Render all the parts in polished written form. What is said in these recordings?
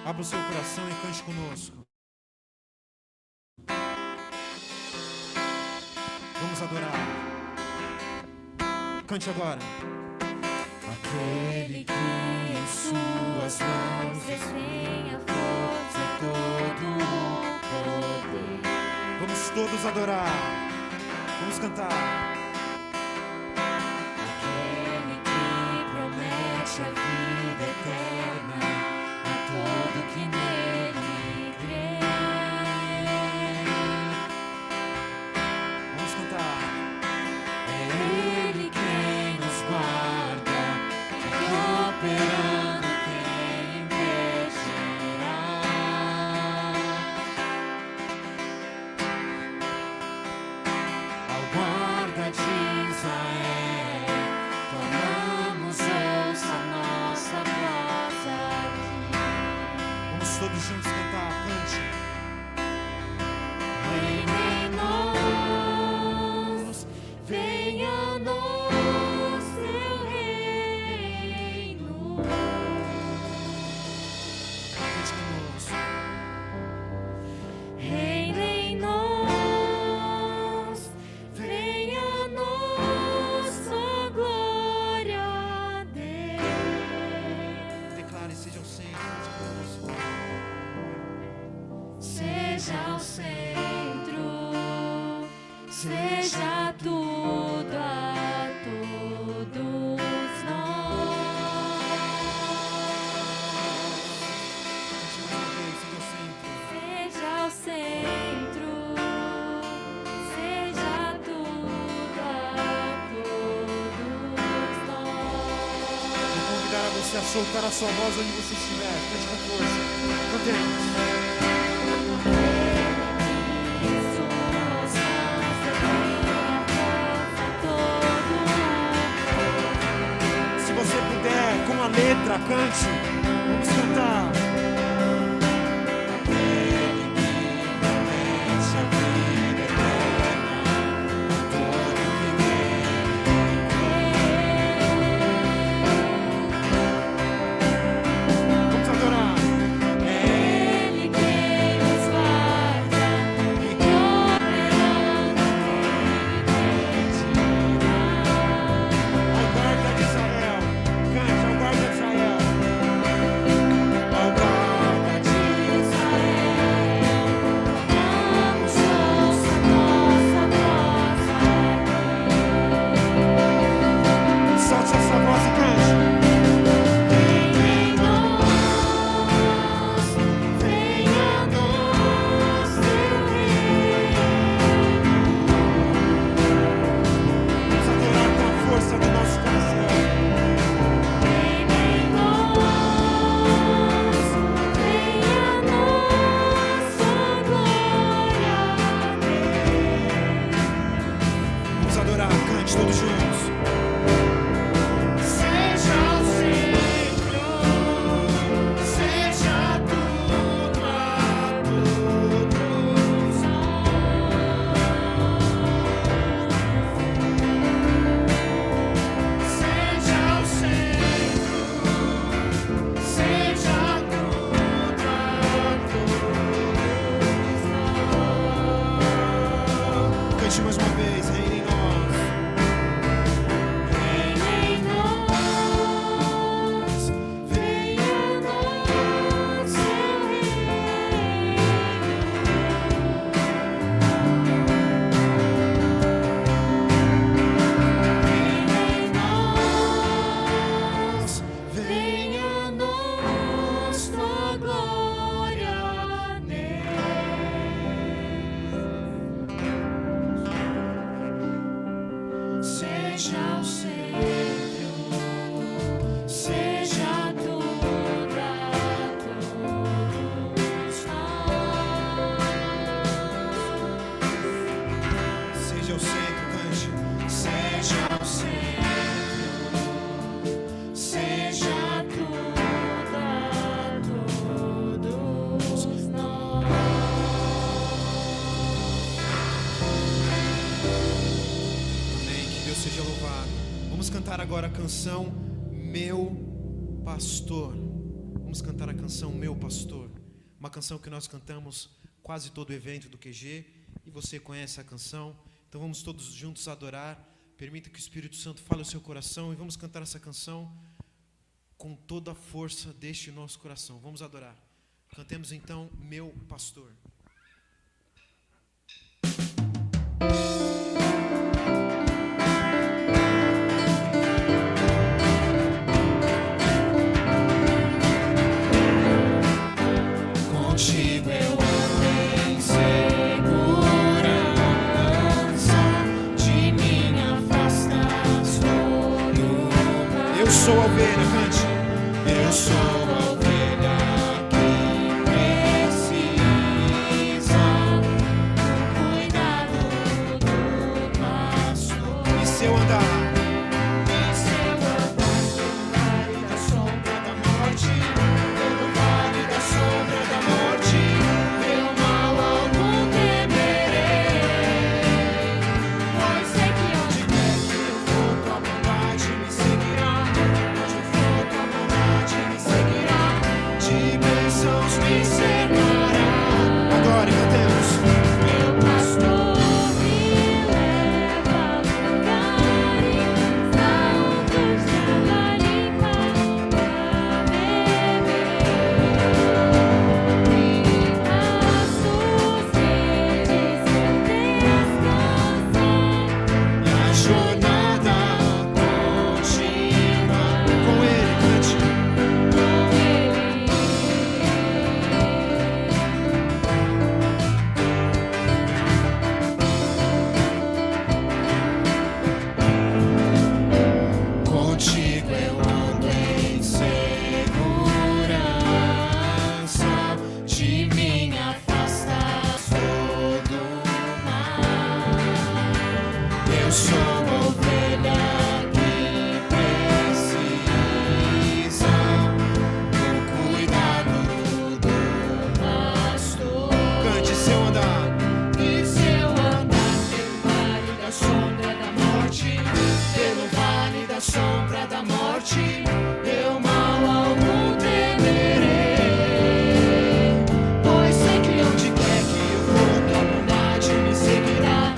Abra o seu coração e cante conosco. Vamos adorar. Cante agora. Aquele que em suas mãos detém a força e todo o poder. Vamos todos adorar. Vamos cantar. Aquele que promete a vida eterna a todo que nele crê. Vamos cantar. É Ele quem nos guarda, operando quem impedirá. Ao guarda de Israel, clamamos, ouça nossa voz aqui. Vamos todos juntos cantar. Cante. Reina em nós, venha a nós teu reino. Cante conosco. Reina em nós, venha a nós, só glória a Deus. Declare, seja o centro. Cante conosco. Seja o centro, seja tudo a todos nós. Cante mais uma vez, seja o centro. Seja o centro, seja tudo a todos nós. Vou convidar a você a soltar a sua voz onde você estiver. Cante com força. Cantemos. Se você puder, com a letra, cante. Vamos cantar. Vamos adorar. Ele quem nos guarda, operando quem impedirá. Ao guarda de Israel. Cante ao guarda de Israel. Ao guarda de Vamos, ouça nossa voz aqui. Solte essa voz e cante. Venha em nós, venha a nós teu reino. Vamos adorar com a força do nosso coração. Venha em nós, venha a nós, só glória a Deus. Vamos adorar, cante todos juntos. Seja o centro, seja tudo a todos nós. Seja o centro, seja tudo a todos nós. Cante mais uma vez, reina em nós. Reina em nós, venha a nós teu reino. Reina em nós, venha a nós tua glória Deus. Seja o centro, seja tudo a todos nós. Seja o centro, cante. Seja o centro, seja tudo a todos nós. Amém. Que Deus seja louvado. Vamos cantar agora a canção Meu Pastor. Vamos cantar a canção Meu Pastor, uma canção que nós cantamos quase todo o evento do QG, e você conhece a canção. Então vamos todos juntos adorar. Permita que o Espírito Santo fale ao seu coração e vamos cantar essa canção com toda a força deste nosso coração. Vamos adorar. Cantemos então Meu Pastor. Contigo eu ando em segurança, de mim afastas todo mal. Eu sou a ovelha, cante. Eu sou a ovelha que precisa do cuidado do pastor. E se eu andar E se eu andar pelo vale da sombra da morte, pelo vale da sombra da morte, meu mal algum temerei. Pois sei que onde quer que eu for, tua bondade me seguirá. Onde eu for, tua bondade me seguirá. De bênçãos me cercará. agora e cantemos. Meu pastor me leva a lugares altos de água limpa pra beber. Em pastos verdes eu descansar. E a jornada continua. Com ele, cante. Contigo eu ando em segurança, de mim afastas todo mal. Eu sou a ovelha que precisa do cuidado do pastor. Cante, se eu andar. E se eu andar pelo vale da sombra da morte, pelo vale da sombra da morte, eu mal algum temerei. Pois sei que onde quer que eu for, tua bondade me seguirá.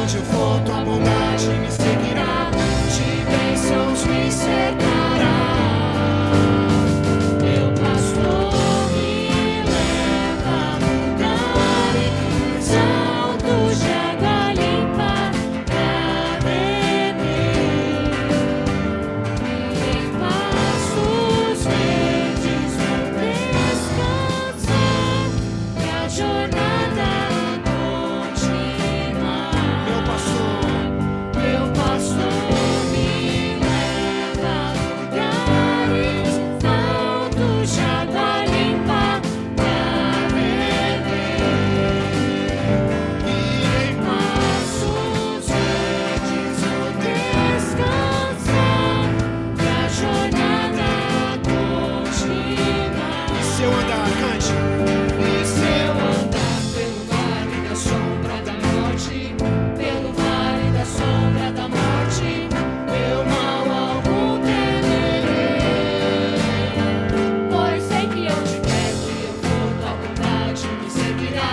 Onde eu for, tua bondade me seguirá. De bênçãos me cercará. Meu pastor me leva a lugares altos de água limpa pra beber. Em pastos verdes vou descansar, e a jornada continua. Meu pastor me leva a lugares altos de água limpa pra beber. E em pastos verdes vou descansar, e a jornada continua. E se eu andar, cante. E se eu andar pelo vale da sombra da morte, pelo vale da sombra da morte, meu mal algum temerei. Pois sei que onde quer que eu for, tua bondade me seguirá.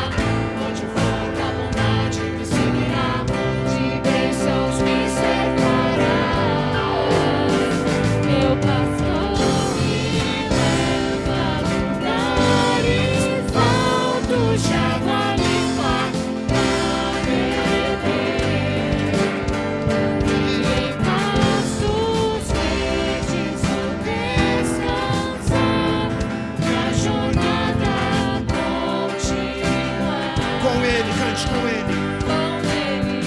Onde eu for, tua bondade me seguirá. De bênçãos me cercará. Meu pastor Me leva a lugares altos de água limpa pra beber. E em pastos verdes vou descansar, e a jornada continua. Com ele, cante com ele. Com ele.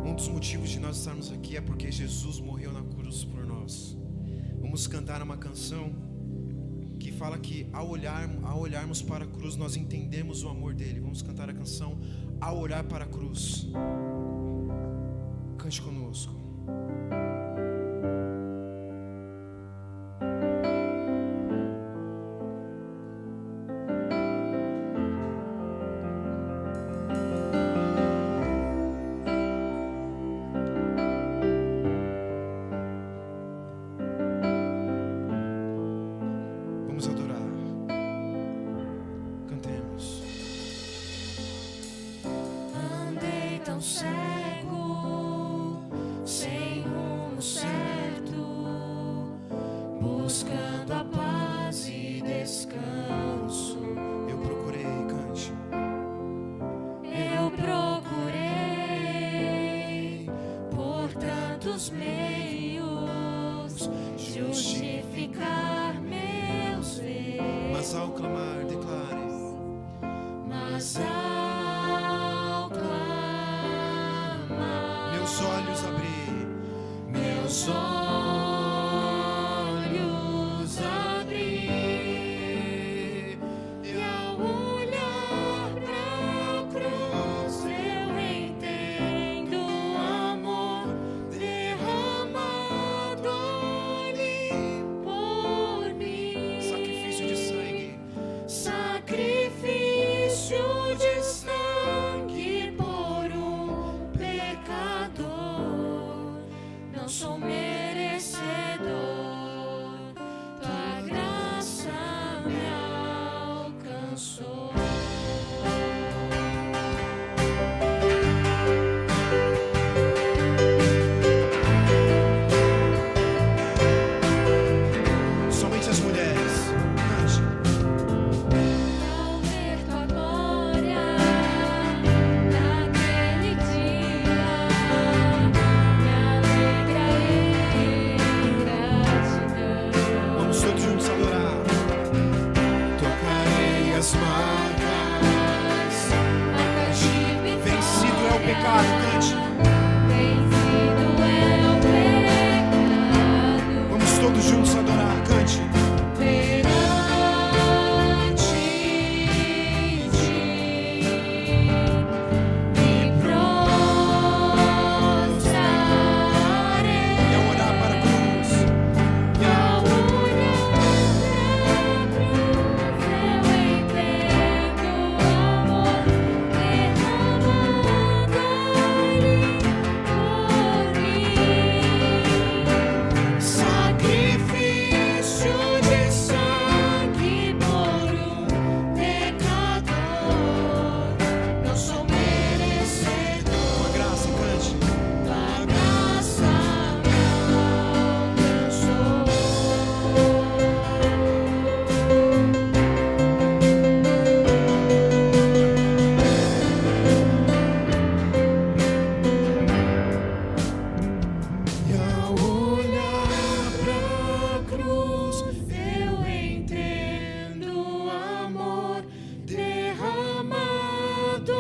Um dos motivos de nós estarmos aqui é porque Jesus morreu na cruz por nós. Vamos cantar uma canção que fala que ao olharmos para a cruz nós entendemos o amor dele. Vamos cantar a canção Ao Olhar para a Cruz. Cante conosco. buscando a paz e descanso. Eu procurei, cante. Eu procurei por tantos meios justificar meus erros, Mas ao clamar, declare. mas ao clamar, Meus olhos abri. meus olhos abri, e ao olhar pra cruz eu entendo o amor derramado ali por mim. Sacrifício de sangue. Sacrifício de sangue por um pecador. Não sou merecedor, tua graça me alcançou. Somente as mulheres. Cante. Ao ver tua glória naquele dia, me alegrarei em gratidão. Vamos todos juntos adorar. Tocarei as marcas. Marcas de vitória. Vencido é o pecado, cante. Vencido é o pecado. Vamos todos juntos adorar, cante. Perante ti me prostrarei. E ao olhar para a cruz, E ao olhar pra cruz eu entendo o amor derramado ali por mim. Sacrifício de sangue por um pecador. Não sou merecedor, tua graça, cante. tua graça me alcançou. E ao olhar pra cruz, Eu entendo o amor derramado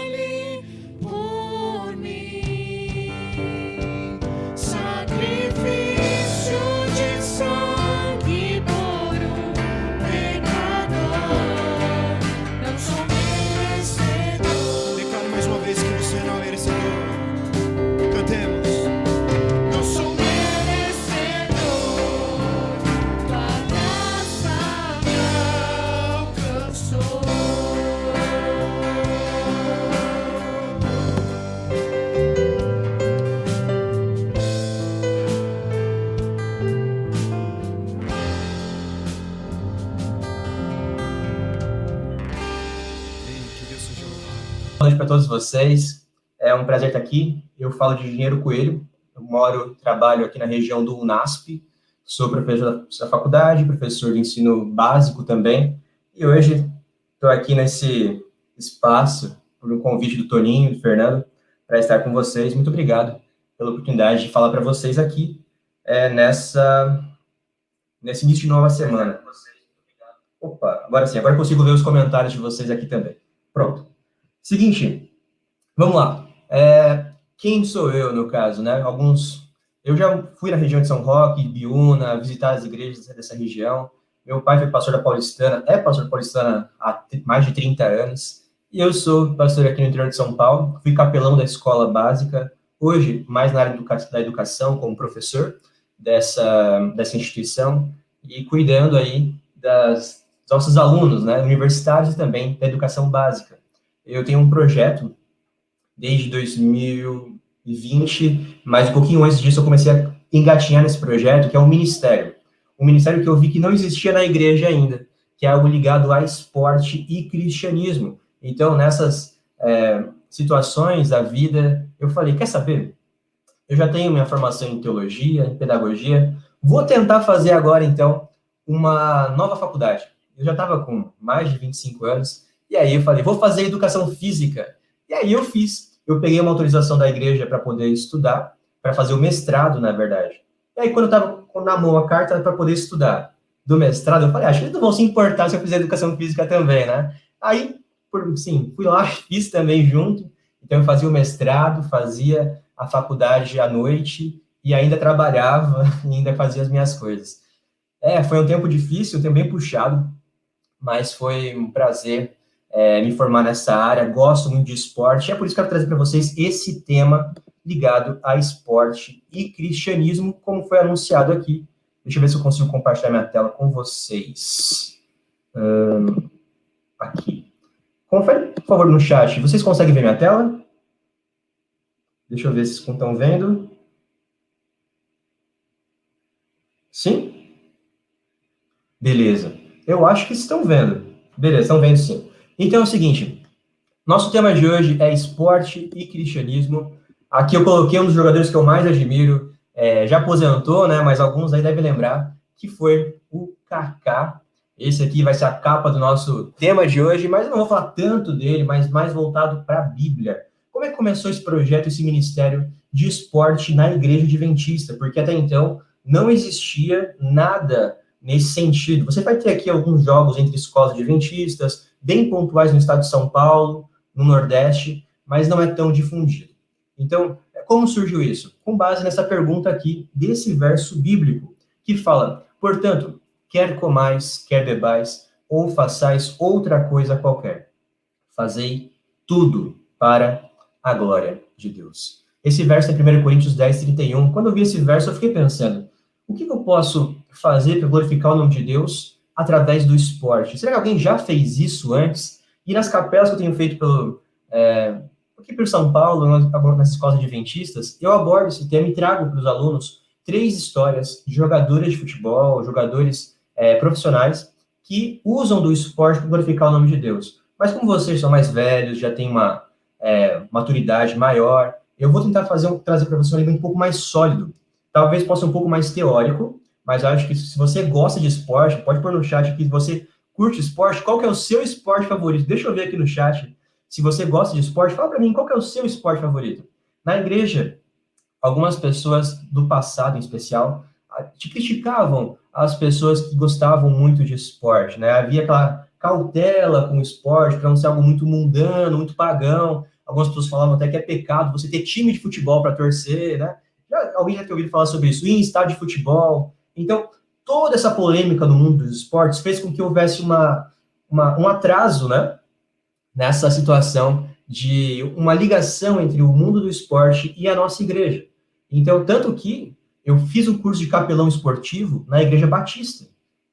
ali por mim. Sacrifício de sangue por um pecador. Não sou merecedor. declare mais uma vez que você não é merecedor. Cantemos. Não sou merecedor, tua graça me alcançou. Que Deus seja louvado. Boa noite para todos vocês. É um prazer estar aqui. Eu falo de Engenheiro Coelho. Eu trabalho aqui na região do UNASP. Sou professor da faculdade, professor de ensino básico também. E hoje estou aqui nesse espaço por um convite do Toninho e do Fernando para estar com vocês. Muito obrigado pela oportunidade de falar para vocês aqui nesse início de nova semana. Opa, agora sim, agora eu consigo ver os comentários de vocês aqui também. Pronto. Seguinte, vamos lá. Quem sou eu, no caso, né? Eu já fui na região de São Roque, Biúna, visitar as igrejas dessa região. Meu pai foi pastor da Paulistana, é pastor da Paulistana há mais de 30 anos. E eu sou pastor aqui no interior de São Paulo. Fui capelão da escola básica. Hoje, mais na área da educação, como professor dessa instituição. E cuidando aí dos nossos alunos, né? Universitários e também da educação básica. Eu tenho um projeto desde 2020, mas um pouquinho antes disso eu comecei a engatinhar nesse projeto, que é um ministério. Um ministério que eu vi que não existia na igreja ainda, que é algo ligado a esporte e cristianismo. Então, nessas situações da vida, eu falei, quer saber? Eu já tenho minha formação em teologia, em pedagogia, Vou tentar fazer agora, então, uma nova faculdade. Eu já estava com mais de 25 anos, e aí eu falei, vou fazer educação física. E aí eu fiz. Eu peguei uma autorização da igreja para poder estudar, para fazer o mestrado, na verdade. E aí, quando eu estava na mão a carta para poder estudar do mestrado, eu falei, acho que eles não vão se importar se eu fizer educação física também, né? Aí, sim, fui lá, fiz também junto. Então, eu fazia o mestrado, fazia a faculdade à noite, e ainda trabalhava, e ainda fazia as minhas coisas. Foi um tempo difícil, um tempo bem puxado, mas foi um prazer me formar nessa área, gosto muito de esporte, é por isso que eu quero trazer para vocês esse tema ligado a esporte e cristianismo, como foi anunciado aqui. Deixa eu ver se eu consigo compartilhar minha tela com vocês. Aqui. Confere, por favor, no chat. Vocês conseguem ver minha tela? Deixa eu ver se vocês estão vendo. Sim? Beleza. Eu acho que estão vendo. Beleza, estão vendo sim. Então é o seguinte, nosso tema de hoje é esporte e cristianismo. Aqui eu coloquei um dos jogadores que eu mais admiro, já aposentou, né, mas alguns aí devem lembrar, que foi o Kaká. Esse aqui vai ser a capa do nosso tema de hoje, mas eu não vou falar tanto dele, mas mais voltado para a Bíblia. Como é que começou esse projeto, esse ministério de esporte na Igreja Adventista? Porque até então não existia nada nesse sentido. Você vai ter aqui alguns jogos entre escolas adventistas, bem pontuais no estado de São Paulo, no Nordeste, mas não é tão difundido. Então, como surgiu isso? Com base nessa pergunta aqui, desse verso bíblico, que fala, portanto, quer comais, quer bebais, ou façais outra coisa qualquer, fazei tudo para a glória de Deus. Esse verso é 1 Coríntios 10, 31. Quando eu vi esse verso, eu fiquei pensando, o que eu posso fazer para glorificar o nome de Deus através do esporte? Será que alguém já fez isso antes? E nas capelas que eu tenho feito aqui por São Paulo, nas escolas adventistas, eu abordo esse tema e trago para os alunos 3 histórias de jogadores de futebol, jogadores profissionais, que usam do esporte para glorificar o nome de Deus. Mas como vocês são mais velhos, já têm uma maturidade maior, eu vou tentar trazer para vocês um elemento um pouco mais sólido. Talvez possa ser um pouco mais teórico, mas eu acho que se você gosta de esporte, pode pôr no chat aqui, se você curte esporte, qual que é o seu esporte favorito? Deixa eu ver aqui no chat. Se você gosta de esporte, fala para mim qual que é o seu esporte favorito. Na igreja, algumas pessoas do passado, em especial, te criticavam as pessoas que gostavam muito de esporte, né? Havia aquela cautela com o esporte, para não ser algo muito mundano, muito pagão. Algumas pessoas falavam até que é pecado você ter time de futebol para torcer, né? Alguém já tem ouvido falar sobre isso, ir em estádio de futebol. Então, toda essa polêmica no mundo dos esportes fez com que houvesse um atraso, né, nessa situação de uma ligação entre o mundo do esporte e a nossa igreja. Então, tanto que eu fiz um curso de capelão esportivo na Igreja Batista,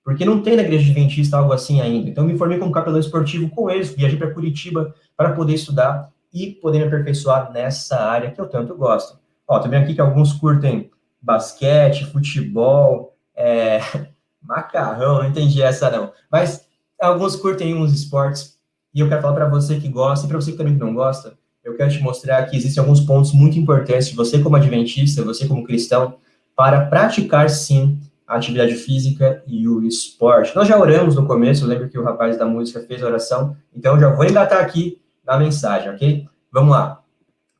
porque não tem na Igreja Adventista algo assim ainda. Então, eu me formei como capelão esportivo com eles, viajei para Curitiba para poder estudar e poder me aperfeiçoar nessa área que eu tanto gosto. Ó, tô vendo aqui que alguns curtem basquete, futebol, macarrão, não entendi essa não. Mas alguns curtem uns esportes, e eu quero falar para você que gosta, e para você que também não gosta, eu quero te mostrar que existem alguns pontos muito importantes de você como adventista, você como cristão, para praticar, sim, a atividade física e o esporte. Nós já oramos no começo, eu lembro que o rapaz da música fez a oração, então eu já vou engatar aqui na mensagem, ok? Vamos lá.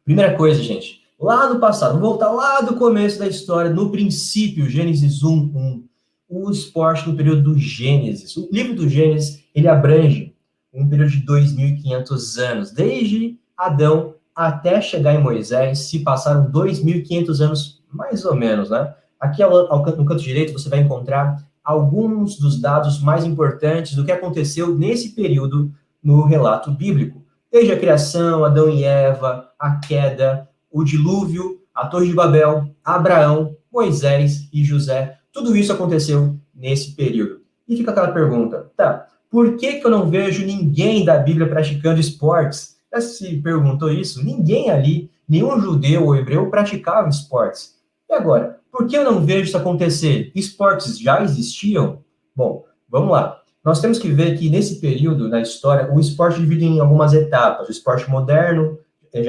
Primeira coisa, gente, lá no passado, vamos voltar lá do começo da história, no princípio, Gênesis 1:1, o esporte no período do Gênesis. O livro do Gênesis, ele abrange um período de 2.500 anos, desde Adão até chegar em Moisés, se passaram 2.500 anos, mais ou menos, né? Aqui no canto direito você vai encontrar alguns dos dados mais importantes do que aconteceu nesse período no relato bíblico. Desde a criação, Adão e Eva, a queda, o dilúvio, a Torre de Babel, Abraão, Moisés e José. Tudo isso aconteceu nesse período. E fica aquela pergunta, tá, por que eu não vejo ninguém da Bíblia praticando esportes? Já se perguntou isso? Ninguém ali, nenhum judeu ou hebreu praticava esportes. E agora, por que eu não vejo isso acontecer? Esportes já existiam? Bom, vamos lá. Nós temos que ver que nesse período da história, o esporte é dividido em algumas etapas. O esporte moderno,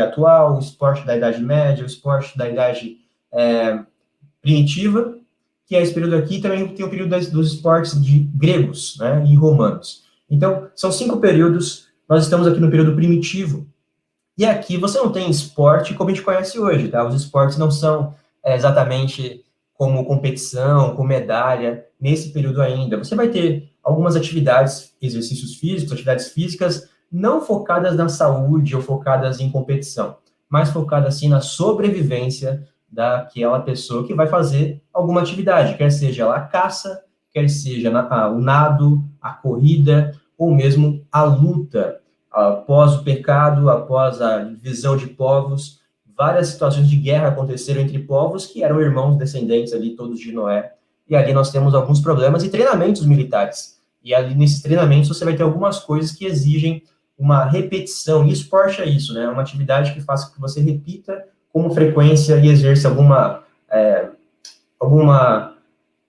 atual, o esporte da Idade Média, o esporte da Idade primitiva, que é esse período aqui, também tem o período dos esportes de gregos, né, e romanos. Então, são 5 períodos, nós estamos aqui no período primitivo, e aqui você não tem esporte como a gente conhece hoje, tá? Os esportes não são exatamente como competição, com medalha, nesse período ainda. Você vai ter algumas atividades, exercícios físicos, atividades físicas, não focadas na saúde ou focadas em competição, mas focadas, assim, na sobrevivência daquela pessoa que vai fazer alguma atividade, quer seja lá a caça, quer seja o nado, a corrida, ou mesmo a luta. Após o pecado, após a divisão de povos, várias situações de guerra aconteceram entre povos que eram irmãos descendentes ali, todos de Noé, e ali nós temos alguns problemas e treinamentos militares. E ali nesses treinamentos você vai ter algumas coisas que exigem uma repetição, e esporte é isso, né? É uma atividade que faça com que você repita com frequência e exerça alguma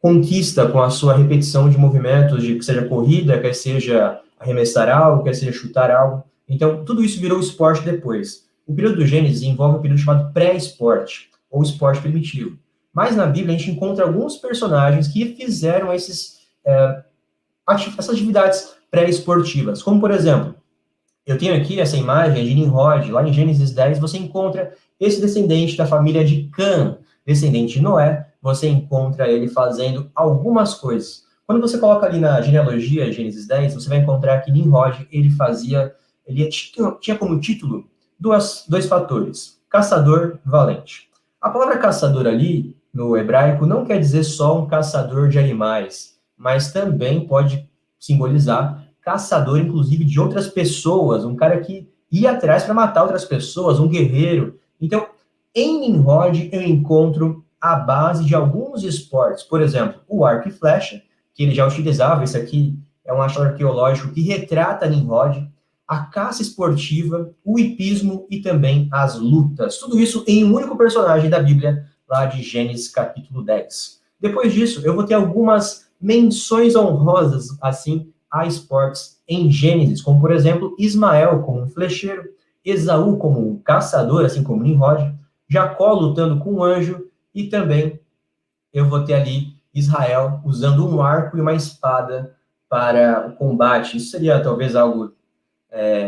conquista com a sua repetição de movimentos, de que seja corrida, quer seja arremessar algo, quer seja chutar algo. Então, tudo isso virou esporte depois. O período do Gênesis envolve um período chamado pré-esporte, ou esporte primitivo. Mas na Bíblia a gente encontra alguns personagens que fizeram essas atividades pré-esportivas, como por exemplo, eu tenho aqui essa imagem de Nimrod, lá em Gênesis 10, você encontra esse descendente da família de Cã, descendente de Noé, você encontra ele fazendo algumas coisas. Quando você coloca ali na genealogia, Gênesis 10, você vai encontrar que Nimrod, ele tinha como título dois fatores, caçador valente. A palavra caçador ali, no hebraico, não quer dizer só um caçador de animais, mas também pode simbolizar caçador, inclusive, de outras pessoas, um cara que ia atrás para matar outras pessoas, um guerreiro. Então, em Nimrod, eu encontro a base de alguns esportes, por exemplo, o arco e flecha, que ele já utilizava, esse aqui é um achado arqueológico que retrata Nimrod, a caça esportiva, o hipismo e também as lutas. Tudo isso em um único personagem da Bíblia, lá de Gênesis capítulo 10. Depois disso, eu vou ter algumas menções honrosas, assim, a esportes em Gênesis, como, por exemplo, Ismael como um flecheiro, Esaú como um caçador, assim como Nimrod, Jacó lutando com um anjo, e também eu vou ter ali Israel usando um arco e uma espada para o combate. Isso seria talvez algo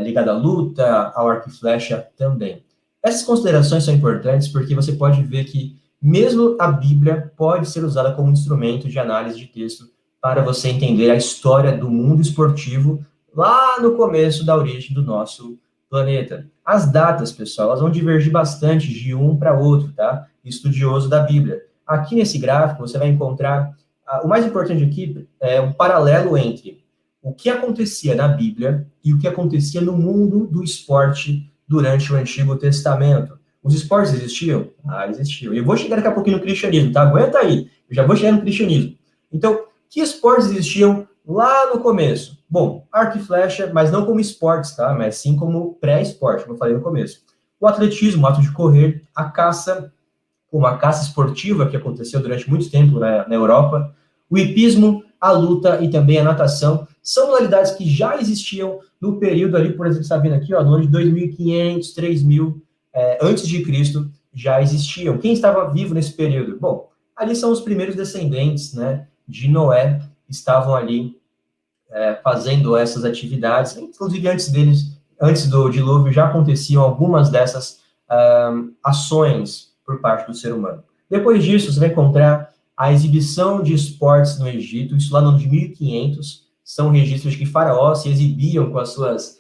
ligado à luta, ao arco e flecha também. Essas considerações são importantes porque você pode ver que mesmo a Bíblia pode ser usada como instrumento de análise de texto para você entender a história do mundo esportivo lá no começo da origem do nosso planeta. As datas, pessoal, elas vão divergir bastante de um para outro, tá? Estudioso da Bíblia. Aqui nesse gráfico você vai encontrar, o mais importante aqui é um paralelo entre o que acontecia na Bíblia e o que acontecia no mundo do esporte durante o Antigo Testamento. Os esportes existiam? Existiam. E eu vou chegar daqui a pouquinho no cristianismo, tá? Aguenta aí, eu já vou chegar no cristianismo. Então, que esportes existiam lá no começo? Bom, arco e flecha, mas não como esportes, tá? Mas sim como pré-esporte, como eu falei no começo. O atletismo, o ato de correr, a caça, como a caça esportiva, que aconteceu durante muito tempo na Europa, o hipismo, a luta e também a natação, são modalidades que já existiam no período ali, por exemplo, está vendo aqui, no ano de 2500, 3000, antes de Cristo, já existiam. Quem estava vivo nesse período? Bom, ali são os primeiros descendentes, né, de Noé, estavam ali fazendo essas atividades, inclusive antes do dilúvio, já aconteciam algumas dessas ações por parte do ser humano. Depois disso, você vai encontrar a exibição de esportes no Egito, isso lá no ano de 1500, são registros de que faraós se exibiam com as suas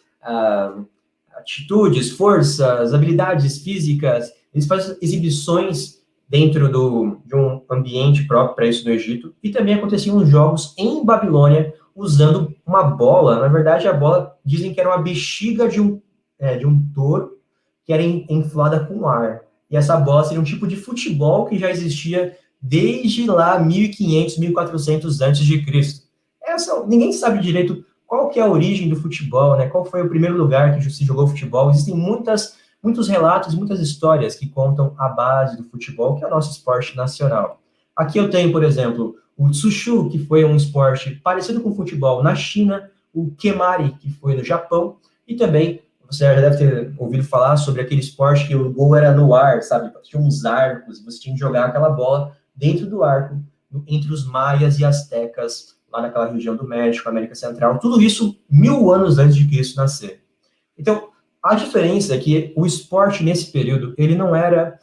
atitudes, forças, habilidades físicas, eles fazem exibições dentro de um ambiente próprio para isso no Egito, e também aconteciam jogos em Babilônia, usando uma bola, na verdade a bola, dizem que era uma bexiga de um touro, que era inflada com ar, e essa bola seria um tipo de futebol que já existia desde lá 1500, 1400 antes de Cristo. Ninguém sabe direito qual que é a origem do futebol, né? Qual foi o primeiro lugar que se jogou futebol. Existem muitos relatos, muitas histórias que contam a base do futebol, que é o nosso esporte nacional. Aqui eu tenho, por exemplo, o tsushu, que foi um esporte parecido com o futebol na China, o kemari, que foi no Japão, e também você já deve ter ouvido falar sobre aquele esporte que o gol era no ar, sabe? Tinha uns arcos, você tinha que jogar aquela bola dentro do arco, entre os maias e astecas, lá naquela região do México, América Central, tudo isso 1000 anos antes de Cristo nascer. Então, a diferença é que o esporte nesse período, ele não era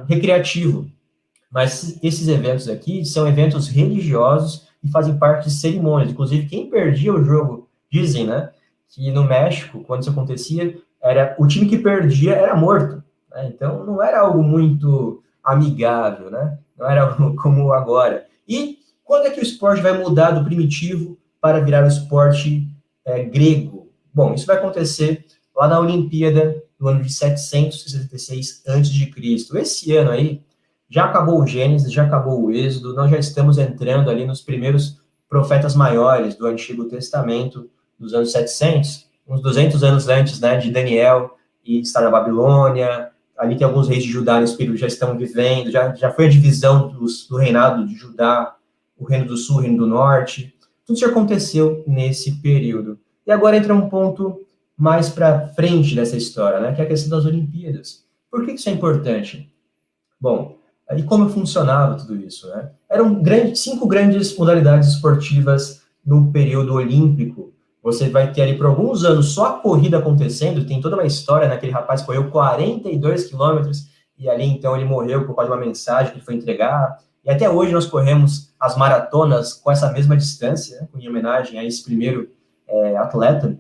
recreativo, mas esses eventos aqui são eventos religiosos e fazem parte de cerimônias. Inclusive, quem perdia o jogo, dizem, né, que no México, quando isso acontecia, era o time que perdia era morto, né? Então, não era algo muito amigável, né? Não era como agora. E quando é que o esporte vai mudar do primitivo para virar o esporte grego? Bom, isso vai acontecer lá na Olimpíada, no ano de 766 a.C. Esse ano aí, já acabou o Gênesis, já acabou o Êxodo, nós já estamos entrando ali nos primeiros profetas maiores do Antigo Testamento, dos anos 700, uns 200 anos antes, né, de Daniel, e estar na Babilônia. Ali tem alguns reis de Judá nesse período já estão vivendo, já foi a divisão do reinado de Judá, o reino do sul, o reino do norte. Tudo isso aconteceu nesse período. E agora entra um ponto mais para frente dessa história, né, que é a questão das Olimpíadas. Por que isso é importante? Bom, e como funcionava tudo isso, né? Eram 5 grandes modalidades esportivas no período olímpico. Você vai ter ali por alguns anos só a corrida acontecendo, tem toda uma história, né? Aquele rapaz correu 42 quilômetros e ali então ele morreu por causa de uma mensagem que ele foi entregar. E até hoje nós corremos as maratonas com essa mesma distância, né? Em homenagem a esse primeiro atleta,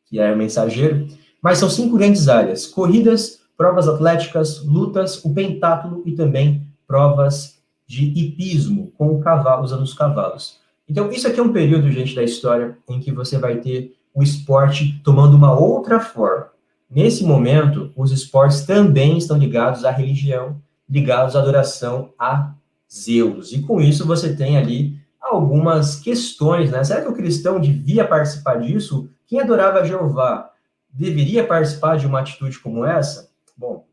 que era o mensageiro. Mas são 5 grandes áreas: corridas, provas atléticas, lutas, o pentatlo e também provas de hipismo, com o cavalo, usando os cavalos. Então, isso aqui é um período, gente, da história em que você vai ter o esporte tomando uma outra forma. Nesse momento, os esportes também estão ligados à religião, ligados à adoração a Zeus. E com isso você tem ali algumas questões, né? Será que o cristão devia participar disso? Quem adorava Jeová deveria participar de uma atitude como essa? Bom,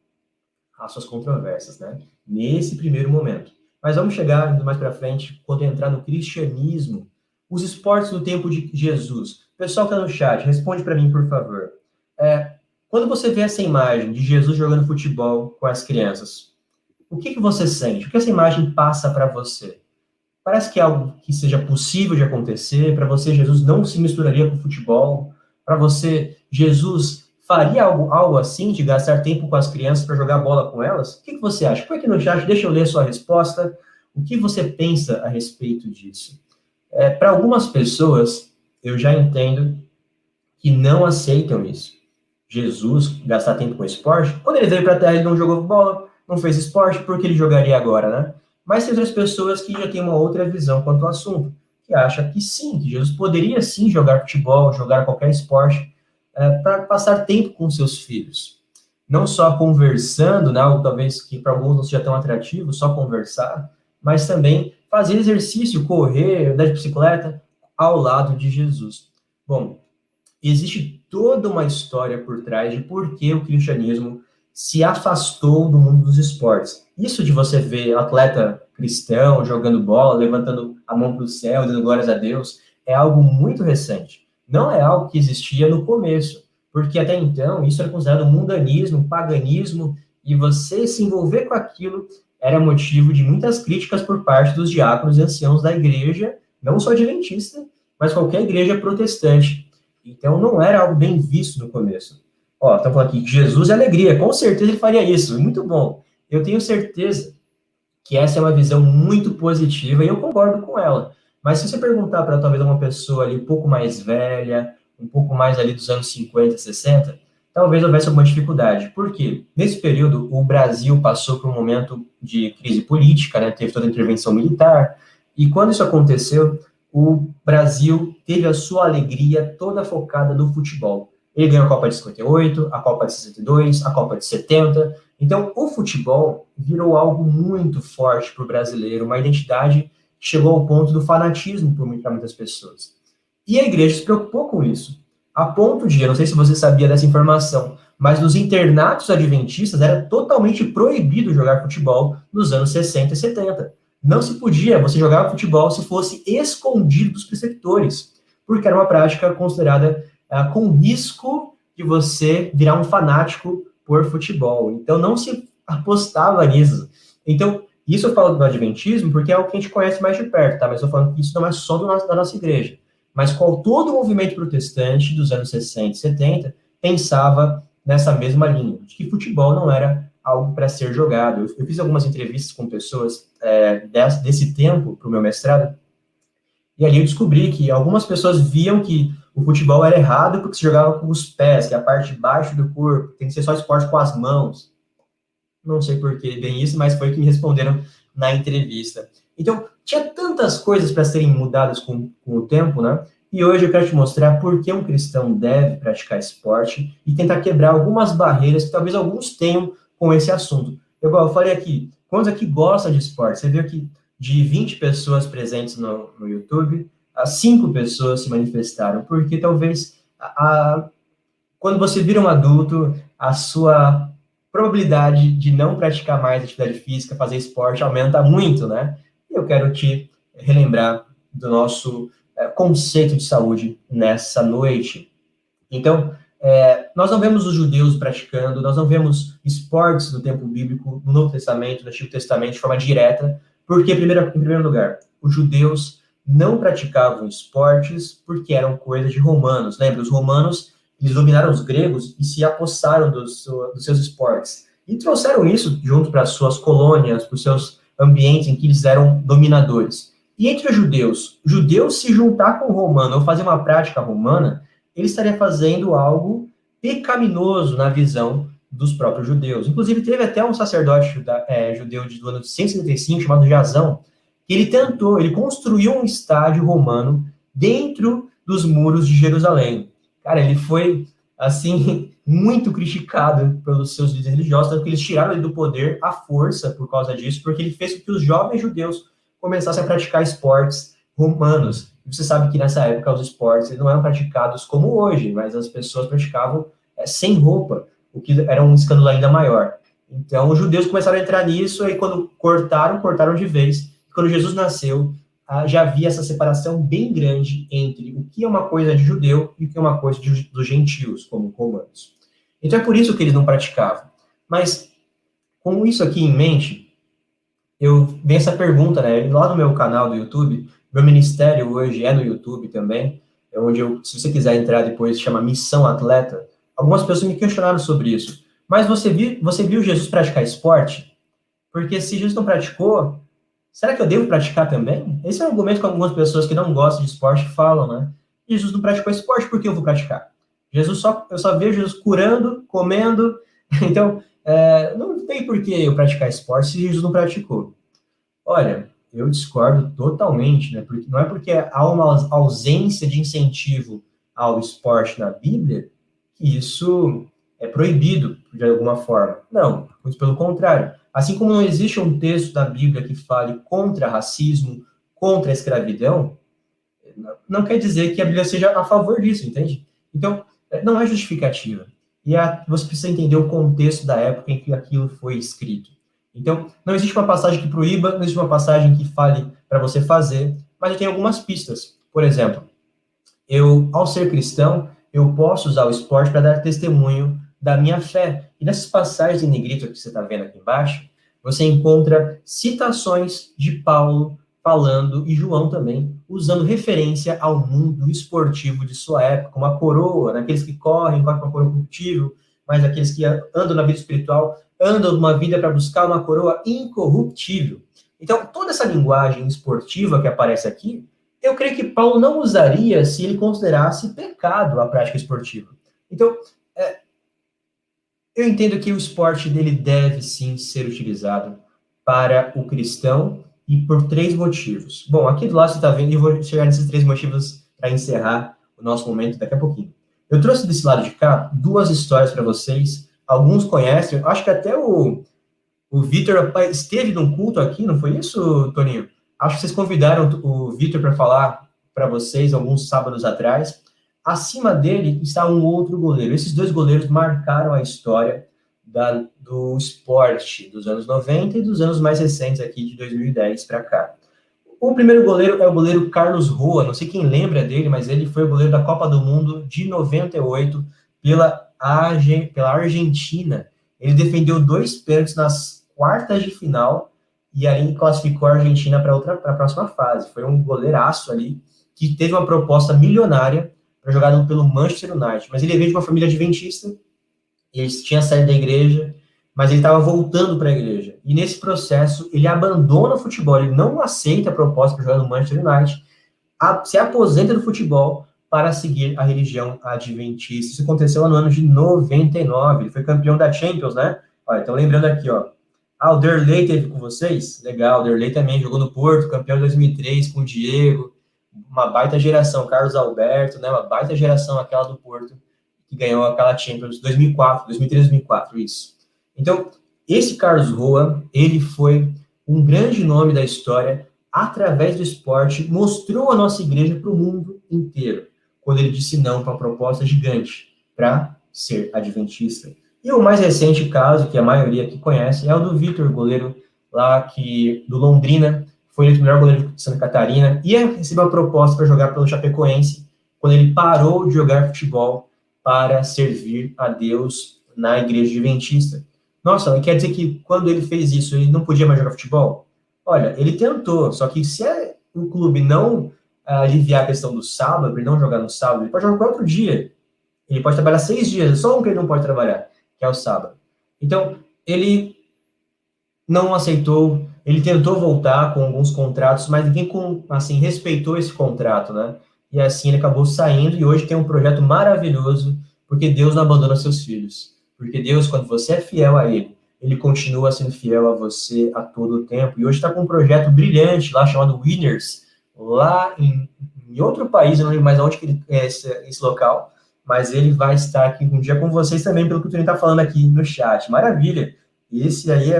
há suas controvérsias, né? Nesse primeiro momento. Mas vamos chegar mais para frente, quando entrar no cristianismo, os esportes no tempo de Jesus. O pessoal que está no chat, responde para mim, por favor. Quando você vê essa imagem de Jesus jogando futebol com as crianças, o que você sente? O que essa imagem passa para você? Parece que é algo que seja possível de acontecer? Para você, Jesus não se misturaria com o futebol? Para você, Jesus faria algo assim, de gastar tempo com as crianças para jogar bola com elas? O que você acha? Põe aqui no chat, deixa eu ler a sua resposta. O que você pensa a respeito disso? Para algumas pessoas, eu já entendo que não aceitam isso. Jesus gastar tempo com esporte. Quando ele veio para a Terra, ele não jogou bola, não fez esporte, porque ele jogaria agora, né? Mas tem outras pessoas que já têm uma outra visão quanto ao assunto, que acham que sim, que Jesus poderia sim jogar futebol, jogar qualquer esporte, para passar tempo com seus filhos. Não só conversando, né, ou talvez que para alguns não seja tão atrativo, só conversar, mas também fazer exercício, correr, andar de bicicleta, ao lado de Jesus. Bom, existe toda uma história por trás de por que o cristianismo se afastou do mundo dos esportes. Isso de você ver atleta cristão jogando bola, levantando a mão para o céu, dando glórias a Deus, é algo muito recente. Não é algo que existia no começo, porque até então isso era considerado mundanismo, paganismo, e você se envolver com aquilo era motivo de muitas críticas por parte dos diáconos e anciãos da igreja, não só adventista, mas qualquer igreja protestante. Então não era algo bem visto no começo. Ó, estão falando aqui que Jesus é alegria, com certeza ele faria isso, muito bom. Eu tenho certeza que essa é uma visão muito positiva e eu concordo com ela. Mas se você perguntar para talvez uma pessoa ali um pouco mais velha, um pouco mais ali dos anos 50, 60, talvez houvesse alguma dificuldade. Por quê? Nesse período, o Brasil passou por um momento de crise política, né? Teve toda a intervenção militar, e quando isso aconteceu, o Brasil teve a sua alegria toda focada no futebol. Ele ganhou a Copa de 58, a Copa de 62, a Copa de 70. Então, o futebol virou algo muito forte para o brasileiro, uma identidade que chegou ao ponto do fanatismo para muitas pessoas. E a igreja se preocupou com isso. A ponto de, eu não sei se você sabia dessa informação, mas nos internatos adventistas era totalmente proibido jogar futebol nos anos 60 e 70. Não se podia, você jogava futebol se fosse escondido dos preceptores, porque era uma prática considerada com risco de você virar um fanático por futebol. Então, não se apostava nisso. Então, E isso eu falo do adventismo porque é o que a gente conhece mais de perto, tá? Mas eu tô falando que isso não é só da nossa igreja. Mas todo o movimento protestante dos anos 60 e 70 pensava nessa mesma linha, de que futebol não era algo para ser jogado. Eu fiz algumas entrevistas com pessoas desse tempo para o meu mestrado, e ali eu descobri que algumas pessoas viam que o futebol era errado porque se jogava com os pés, que é a parte de baixo do corpo, tem que ser só esporte com as mãos. Não sei por que bem isso, mas foi o que me responderam na entrevista. Então, tinha tantas coisas para serem mudadas com o tempo, né? E hoje eu quero te mostrar por que um cristão deve praticar esporte e tentar quebrar algumas barreiras que talvez alguns tenham com esse assunto. Eu falei aqui, quantos aqui gostam de esporte? Você viu que de 20 pessoas presentes no YouTube, 5 pessoas se manifestaram, porque talvez quando você vira um adulto, a sua probabilidade de não praticar mais atividade física, fazer esporte, aumenta muito, né? E eu quero te relembrar do nosso conceito de saúde nessa noite. Então, nós não vemos os judeus praticando, nós não vemos esportes no tempo bíblico, no Novo Testamento, no Antigo Testamento, de forma direta, porque, em primeiro lugar, os judeus não praticavam esportes porque eram coisa de romanos. Lembra, os romanos, eles dominaram os gregos e se apossaram dos seus esportes. E trouxeram isso junto para as suas colônias, para os seus ambientes em que eles eram dominadores. E entre os judeus se juntar com o romano ou fazer uma prática romana, ele estaria fazendo algo pecaminoso na visão dos próprios judeus. Inclusive, teve até um sacerdote judeu do ano de 175, chamado Jasão, que ele construiu um estádio romano dentro dos muros de Jerusalém. Cara, ele foi, assim, muito criticado pelos seus líderes religiosos, tanto que eles tiraram ele do poder à força por causa disso, porque ele fez com que os jovens judeus começassem a praticar esportes romanos. E você sabe que nessa época os esportes não eram praticados como hoje, mas as pessoas praticavam sem roupa, o que era um escândalo ainda maior. Então, os judeus começaram a entrar nisso, aí quando cortaram de vez. E quando Jesus nasceu, já havia essa separação bem grande entre o que é uma coisa de judeu e o que é uma coisa dos gentios, como romanos. Então, é por isso que eles não praticavam. Mas, com isso aqui em mente, vem essa pergunta, né? Lá no meu canal do YouTube, meu ministério hoje é no YouTube também, onde se você quiser entrar depois, chama Missão Atleta. Algumas pessoas me questionaram sobre isso. Mas você viu Jesus praticar esporte? Porque se Jesus não praticou, será que eu devo praticar também? Esse é um argumento que algumas pessoas que não gostam de esporte falam, né? Jesus não praticou esporte, por que eu vou praticar? Eu só vejo Jesus curando, comendo. Então, não tem por que eu praticar esporte se Jesus não praticou. Olha, eu discordo totalmente, né? Porque não é porque há uma ausência de incentivo ao esporte na Bíblia que isso é proibido de alguma forma. Não, muito pelo contrário. Assim como não existe um texto da Bíblia que fale contra racismo, contra a escravidão, não quer dizer que a Bíblia seja a favor disso, entende? Então, não é justificativa. E você precisa entender o contexto da época em que aquilo foi escrito. Então, não existe uma passagem que proíba, não existe uma passagem que fale para você fazer, mas eu tenho algumas pistas. Por exemplo, ao ser cristão, eu posso usar o esporte para dar testemunho da minha fé. E nessas passagens em negrito que você está vendo aqui embaixo, você encontra citações de Paulo falando, e João também, usando referência ao mundo esportivo de sua época, como a coroa, né? Aqueles que correm com a coroa corruptível, mas aqueles que andam na vida espiritual, andam numa vida para buscar uma coroa incorruptível. Então, toda essa linguagem esportiva que aparece aqui, eu creio que Paulo não usaria se ele considerasse pecado a prática esportiva. Então, eu entendo que o esporte dele deve sim ser utilizado para o cristão e por 3 motivos. Bom, aqui do lado você está vendo, e eu vou chegar nesses 3 motivos para encerrar o nosso momento daqui a pouquinho. Eu trouxe desse lado de cá 2 histórias para vocês. Alguns conhecem, acho que até o Vitor esteve num culto aqui, não foi isso, Toninho? Acho que vocês convidaram o Vitor para falar para vocês alguns sábados atrás. Acima dele está um outro goleiro. Esses 2 goleiros marcaram a história do esporte dos anos 90 e dos anos mais recentes aqui, de 2010 para cá. O primeiro goleiro é o goleiro Carlos Roa. Não sei quem lembra dele, mas ele foi o goleiro da Copa do Mundo de 98 pela Argentina. Ele defendeu 2 pênaltis nas quartas de final e aí classificou a Argentina para a próxima fase. Foi um goleiraço ali, que teve uma proposta milionária para jogar pelo Manchester United, mas ele veio de uma família adventista, ele tinha saído da igreja, mas ele estava voltando para a igreja. E nesse processo, ele abandona o futebol, ele não aceita a proposta para jogar no Manchester United, se aposenta do futebol para seguir a religião adventista. Isso aconteceu no ano de 99, ele foi campeão da Champions, né? Olha, então lembrando aqui, ó. O Derlei teve com vocês? Legal, o Derlei também jogou no Porto, campeão em 2003 com o Diego, uma baita geração, Carlos Alberto, né? Uma baita geração aquela do Porto, que ganhou aquela Champions 2003, 2004, isso. Então, esse Carlos Roa, ele foi um grande nome da história, através do esporte, mostrou a nossa igreja para o mundo inteiro, quando ele disse não para uma proposta gigante, para ser adventista. E o mais recente caso, que a maioria aqui conhece, é o do Vitor, goleiro lá do Londrina, foi eleito o melhor goleiro de Santa Catarina, e recebeu uma proposta para jogar pelo Chapecoense, quando ele parou de jogar futebol para servir a Deus na igreja adventista. Nossa, quer dizer que quando ele fez isso, ele não podia mais jogar futebol? Olha, ele tentou, só que se o clube não aliviar a questão do sábado, ele não jogar no sábado, ele pode jogar qualquer outro dia. Ele pode trabalhar 6 dias, só um que ele não pode trabalhar, que é o sábado. Então, ele não aceitou, ele tentou voltar com alguns contratos, mas ninguém, assim, respeitou esse contrato, né? E assim ele acabou saindo, e hoje tem um projeto maravilhoso, porque Deus não abandona seus filhos. Porque Deus, quando você é fiel a Ele continua sendo fiel a você a todo o tempo. E hoje está com um projeto brilhante lá, chamado Winners, lá em outro país, eu não lembro mais onde que ele é esse local, mas ele vai estar aqui um dia com vocês também, pelo que o Tony está falando aqui no chat. Maravilha! E esse aí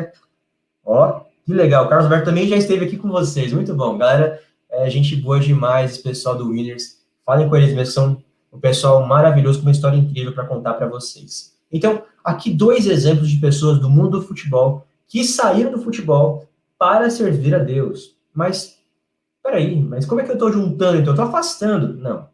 ó, que legal. O Carlos Alberto também já esteve aqui com vocês. Muito bom. Galera, gente boa demais, esse pessoal do Winners. Falem com eles mesmo, são um pessoal maravilhoso, com uma história incrível para contar para vocês. Então, aqui 2 exemplos de pessoas do mundo do futebol que saíram do futebol para servir a Deus. Mas, peraí, mas como é que eu estou juntando, então? Eu estou afastando. Não,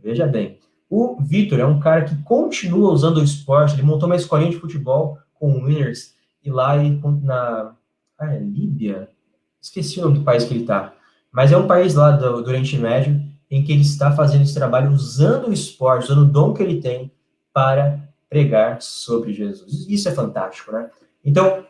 veja bem. O Vitor é um cara que continua usando o esporte, ele montou uma escolinha de futebol com o Winners, e lá na Líbia? Esqueci o nome do país que ele está. Mas é um país lá do Oriente Médio, em que ele está fazendo esse trabalho usando o esporte, usando o dom que ele tem para pregar sobre Jesus. Isso é fantástico, né? Então,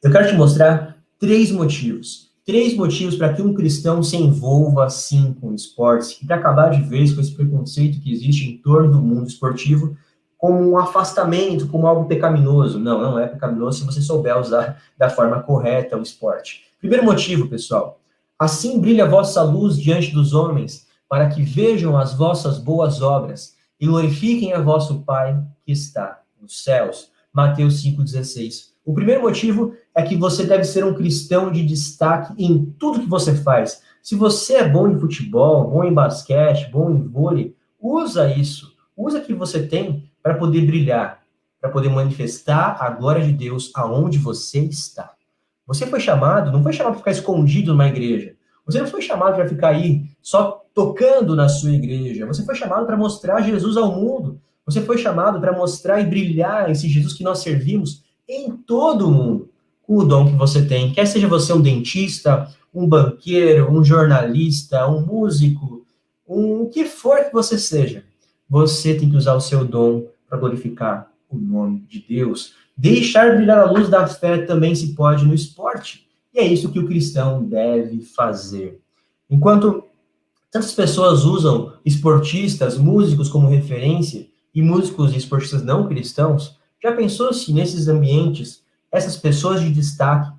eu quero te mostrar 3 motivos. 3 motivos para que um cristão se envolva, assim, com esportes, e para acabar de vez com esse preconceito que existe em torno do mundo esportivo, como um afastamento, como algo pecaminoso. Não, não é pecaminoso se você souber usar da forma correta o esporte. Primeiro motivo, pessoal. Assim brilha a vossa luz diante dos homens, para que vejam as vossas boas obras e glorifiquem a vosso Pai que está nos céus. Mateus 5,16. O primeiro motivo é que você deve ser um cristão de destaque em tudo que você faz. Se você é bom em futebol, bom em basquete, bom em vôlei, usa isso. Usa o que você tem para poder brilhar, para poder manifestar a glória de Deus aonde você está. Você foi chamado, não foi chamado para ficar escondido numa igreja. Você não foi chamado para ficar aí só tocando na sua igreja. Você foi chamado para mostrar Jesus ao mundo. Você foi chamado para mostrar e brilhar esse Jesus que nós servimos em todo o mundo, com o dom que você tem. Quer seja você um dentista, um banqueiro, um jornalista, um músico, o que for que você seja, você tem que usar o seu dom para glorificar o nome de Deus. Deixar brilhar a luz da fé também se pode no esporte. E é isso que o cristão deve fazer. Enquanto tantas pessoas usam esportistas, músicos como referência, e músicos e esportistas não cristãos, já pensou se nesses ambientes essas pessoas de destaque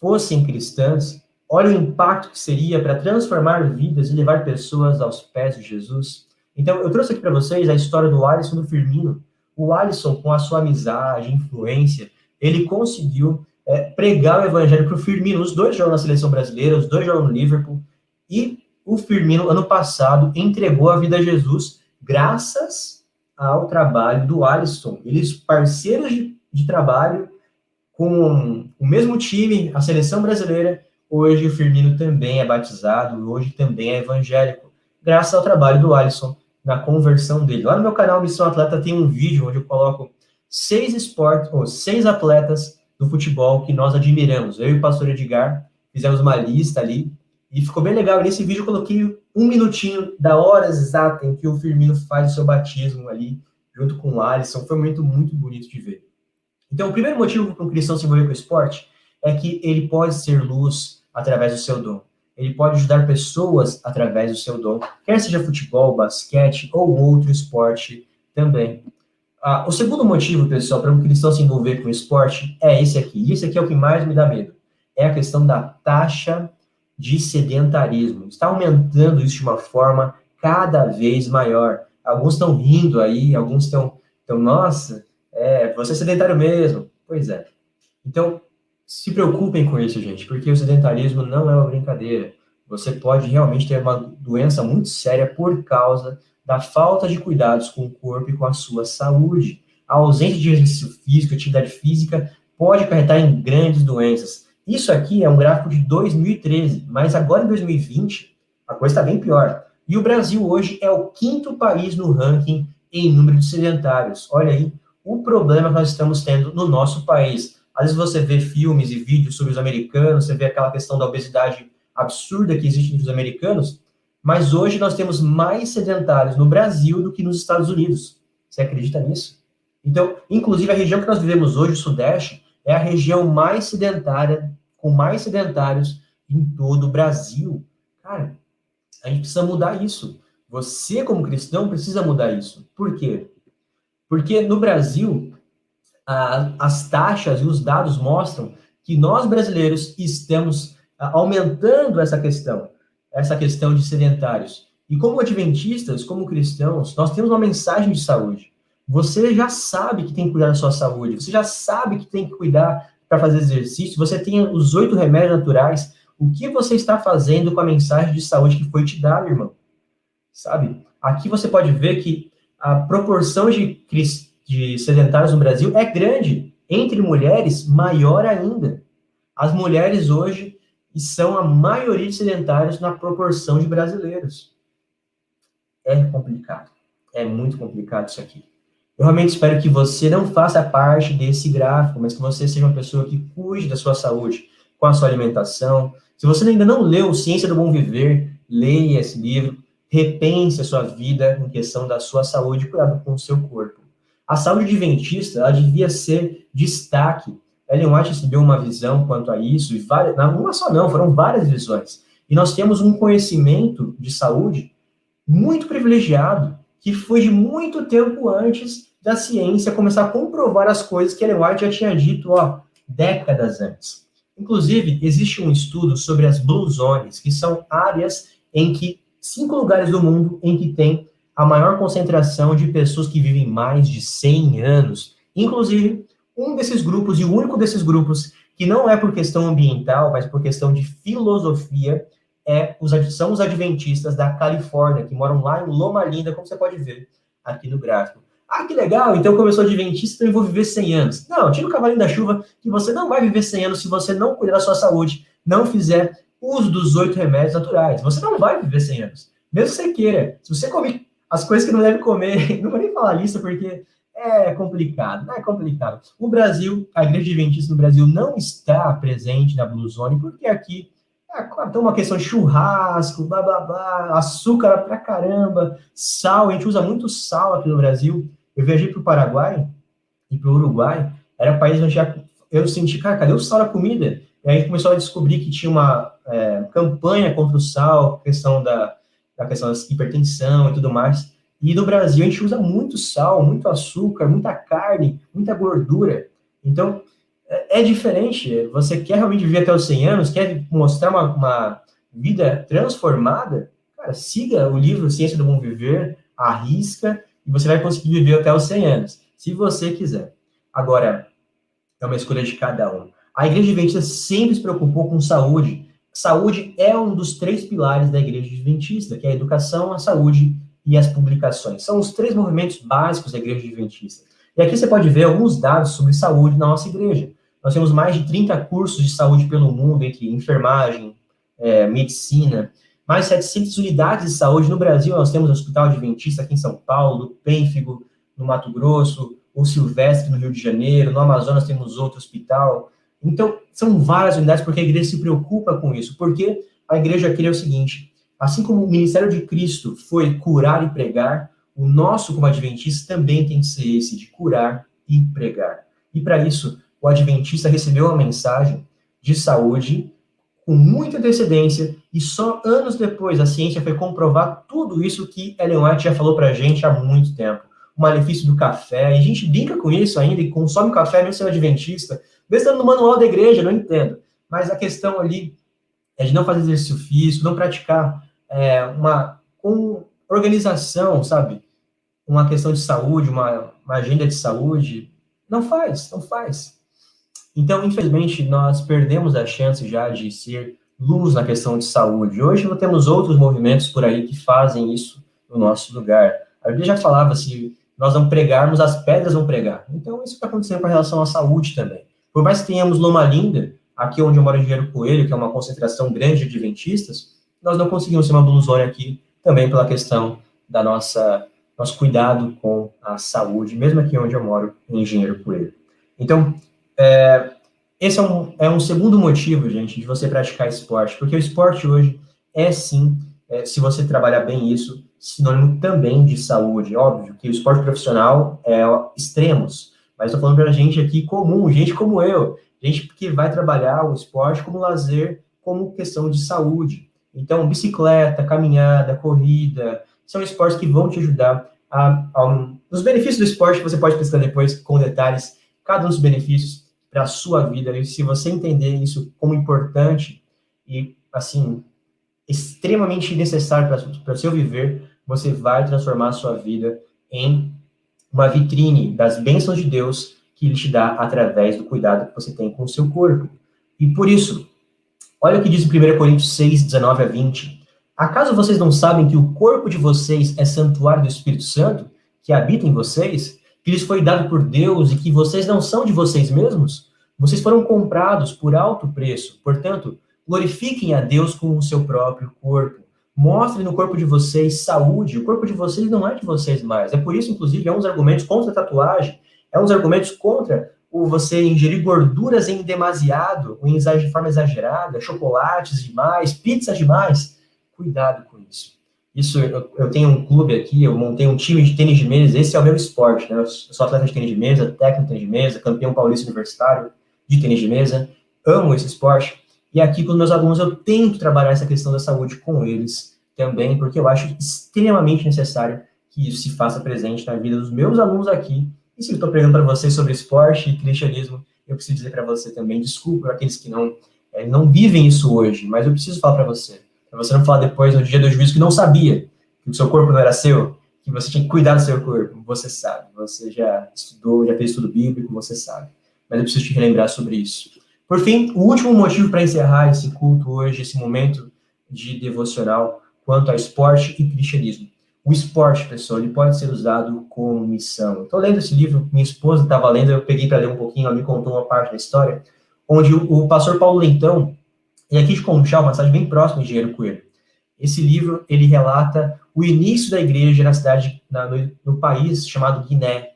fossem cristãs? Olha o impacto que seria para transformar vidas e levar pessoas aos pés de Jesus. Então, eu trouxe aqui para vocês a história do Alisson e do Firmino. O Alisson, com a sua amizade, influência, ele conseguiu pregar o evangelho para o Firmino. Os dois jogam na seleção brasileira, os dois jogam no Liverpool. E o Firmino, ano passado, entregou a vida a Jesus graças ao trabalho do Alisson. Eles, parceiros de trabalho, com o mesmo time, a seleção brasileira, hoje o Firmino também é batizado, hoje também é evangélico, graças ao trabalho do Alisson na conversão dele. Lá no meu canal Missão Atleta tem um vídeo onde eu coloco 6 atletas do futebol que nós admiramos. Eu e o pastor Edgar fizemos uma lista ali, e ficou bem legal. E nesse vídeo eu coloquei 1 minutinho da hora exata em que o Firmino faz o seu batismo ali, junto com o Alisson. Foi muito, muito bonito de ver. Então, o primeiro motivo para um cristão se envolver com o esporte é que ele pode ser luz através do seu dom. Ele pode ajudar pessoas através do seu dom, quer seja futebol, basquete ou outro esporte também. O segundo motivo, pessoal, para um cristão se envolver com o esporte é esse aqui. E esse aqui é o que mais me dá medo. É a questão da taxa de sedentarismo. Está aumentando isso de uma forma cada vez maior. Alguns estão rindo aí, alguns estão, nossa, você é sedentário mesmo. Pois é. Então, se preocupem com isso, gente, porque o sedentarismo não é uma brincadeira. Você pode realmente ter uma doença muito séria por causa da falta de cuidados com o corpo e com a sua saúde. A ausência de exercício físico, atividade física, pode acarretar em grandes doenças. Isso aqui é um gráfico de 2013, mas agora em 2020, a coisa está bem pior. E o Brasil hoje é o 5º país no ranking em número de sedentários. Olha aí o problema que nós estamos tendo no nosso país. Às vezes você vê filmes e vídeos sobre os americanos, você vê aquela questão da obesidade absurda que existe entre os americanos, mas hoje nós temos mais sedentários no Brasil do que nos Estados Unidos. Você acredita nisso? Então, inclusive, a região que nós vivemos hoje, o Sudeste, é a região mais sedentária, com mais sedentários em todo o Brasil. Cara, a gente precisa mudar isso. Você, como cristão, precisa mudar isso. Por quê? Porque no Brasil, as taxas e os dados mostram que nós, brasileiros, estamos aumentando essa questão de sedentários. E como adventistas, como cristãos, nós temos uma mensagem de saúde. Você já sabe que tem que cuidar da sua saúde, você já sabe que tem que cuidar para fazer exercício, você tem os 8 remédios naturais. O que você está fazendo com a mensagem de saúde que foi te dada, irmão? Sabe? Aqui você pode ver que a proporção de sedentários no Brasil é grande. Entre mulheres, maior ainda. As mulheres hoje são a maioria de sedentários na proporção de brasileiros. É complicado. É muito complicado isso aqui. Eu realmente espero que você não faça parte desse gráfico, mas que você seja uma pessoa que cuide da sua saúde com a sua alimentação. Se você ainda não leu Ciência do Bom Viver, leia esse livro, repense a sua vida em questão da sua saúde e cuidado com o seu corpo. A saúde adventista, ela devia ser destaque. Ellen White recebeu uma visão quanto a isso, e várias, não uma só não, foram várias visões. E nós temos um conhecimento de saúde muito privilegiado, que foi de muito tempo antes da ciência começar a comprovar as coisas que Ellen White já tinha dito, décadas antes. Inclusive, existe um estudo sobre as Blue Zones, que são áreas em que 5 lugares do mundo em que tem a maior concentração de pessoas que vivem mais de 100 anos. Inclusive, um desses grupos, e o único desses grupos, que não é por questão ambiental, mas por questão de filosofia, são os adventistas da Califórnia, que moram lá em Loma Linda, como você pode ver aqui no gráfico. Ah, que legal, então como eu sou adventista, então eu vou viver 100 anos. Não, tira o cavalinho da chuva, que você não vai viver 100 anos se você não cuidar da sua saúde, não fizer uso dos 8 remédios naturais. Você não vai viver 100 anos. Mesmo que você queira. Se você comer as coisas que não deve comer, não vou nem falar isso, porque é complicado, não é complicado. O Brasil, a Igreja Adventista no Brasil não está presente na Blue Zone, porque aqui tem uma questão de churrasco, blá, blá, blá, açúcar pra caramba, sal, a gente usa muito sal aqui no Brasil. Eu viajei para o Paraguai e para o Uruguai, era um país onde eu senti, cara, cadê o sal na comida? E aí começou a descobrir que tinha uma campanha contra o sal, questão da questão da hipertensão e tudo mais. E no Brasil a gente usa muito sal, muito açúcar, muita carne, muita gordura. Então, é diferente. Você quer realmente viver até os 100 anos, quer mostrar uma vida transformada, cara, siga o livro Ciência do Bom Viver, arrisca, e você vai conseguir viver até os 100 anos, se você quiser. Agora, é uma escolha de cada um. A Igreja Adventista sempre se preocupou com saúde. Saúde é um dos 3 pilares da Igreja Adventista, que é a educação, a saúde e as publicações. São os 3 movimentos básicos da Igreja Adventista. E aqui você pode ver alguns dados sobre saúde na nossa igreja. Nós temos mais de 30 cursos de saúde pelo mundo, entre enfermagem, medicina, mais 700 unidades de saúde no Brasil. Nós temos o Hospital Adventista aqui em São Paulo, Pênfigo, no Mato Grosso, o Silvestre, no Rio de Janeiro, no Amazonas temos outro hospital. Então, são várias unidades porque a igreja se preocupa com isso. Porque a igreja quer o seguinte, assim como o ministério de Cristo foi curar e pregar, o nosso, como adventista, também tem que ser esse, de curar e pregar. E para isso, o adventista recebeu uma mensagem de saúde com muita antecedência, e só anos depois a ciência foi comprovar tudo isso que Ellen White já falou para a gente há muito tempo. O malefício do café, e a gente brinca com isso ainda, e consome café mesmo sendo adventista, mesmo estando no manual da igreja, não entendo. Mas a questão ali é de não fazer exercício físico, não praticar uma organização, sabe? Uma questão de saúde, uma agenda de saúde. Não faz. Então, infelizmente, nós perdemos a chance já de ser luz na questão de saúde. Hoje nós temos outros movimentos por aí que fazem isso no nosso lugar. A Bíblia já falava, se nós não pregarmos, as pedras vão pregar. Então, isso está acontecendo com relação à saúde também. Por mais que tenhamos Loma Linda, aqui onde eu moro em Engenheiro Coelho, que é uma concentração grande de adventistas, nós não conseguimos ser uma blusônia aqui, também pela questão da nosso cuidado com a saúde, mesmo aqui onde eu moro, em Engenheiro Coelho. Então, esse é um segundo motivo, gente, de você praticar esporte, porque o esporte hoje é sim, se você trabalhar bem isso, sinônimo também de saúde. Óbvio que o esporte profissional é extremos, mas estou falando para gente aqui comum, gente como eu, gente que vai trabalhar o esporte como lazer, como questão de saúde. Então, bicicleta, caminhada, corrida, são esportes que vão te ajudar os benefícios do esporte, você pode pesquisar depois com detalhes, cada um dos benefícios para a sua vida, e se você entender isso como importante e, assim, extremamente necessário para o seu viver, você vai transformar a sua vida em uma vitrine das bênçãos de Deus que Ele te dá através do cuidado que você tem com o seu corpo. E por isso, olha o que diz em 1 Coríntios 6, 19 a 20. Acaso vocês não sabem que o corpo de vocês é santuário do Espírito Santo, que habita em vocês, que lhes foi dado por Deus e que vocês não são de vocês mesmos? Vocês foram comprados por alto preço. Portanto, glorifiquem a Deus com o seu próprio corpo. Mostrem no corpo de vocês saúde. O corpo de vocês não é de vocês mais. É por isso, inclusive, é um dos argumentos contra a tatuagem, é um dos argumentos contra você ingerir gorduras em demasiado, ou de forma exagerada, chocolates demais, pizzas demais. Cuidado com isso. Isso, eu tenho um clube aqui, eu montei um time de tênis de mesa, esse é o meu esporte, né? Eu sou atleta de tênis de mesa, técnico de tênis de mesa, campeão paulista universitário de tênis de mesa, amo esse esporte, e aqui com os meus alunos eu tento trabalhar essa questão da saúde com eles também, porque eu acho extremamente necessário que isso se faça presente na vida dos meus alunos aqui, e se eu estou pregando para vocês sobre esporte e cristianismo, eu preciso dizer para você também, desculpa para aqueles que não vivem isso hoje, mas eu preciso falar para você não falar depois, no dia do juízo, que não sabia que o seu corpo não era seu, que você tinha que cuidar do seu corpo. Você sabe, você já estudou, já fez estudo bíblico, você sabe. Mas eu preciso te relembrar sobre isso. Por fim, o último motivo para encerrar esse culto hoje, esse momento de devocional quanto a esporte e cristianismo. O esporte, pessoal, ele pode ser usado como missão. Estou lendo esse livro, minha esposa estava lendo, eu peguei para ler um pouquinho, ela me contou uma parte da história, onde o pastor Paulo Leitão, e aqui de Conchal, uma passagem bem próxima de Engenheiro Coelho. Esse livro, ele relata o início da igreja na cidade, no país chamado Guiné.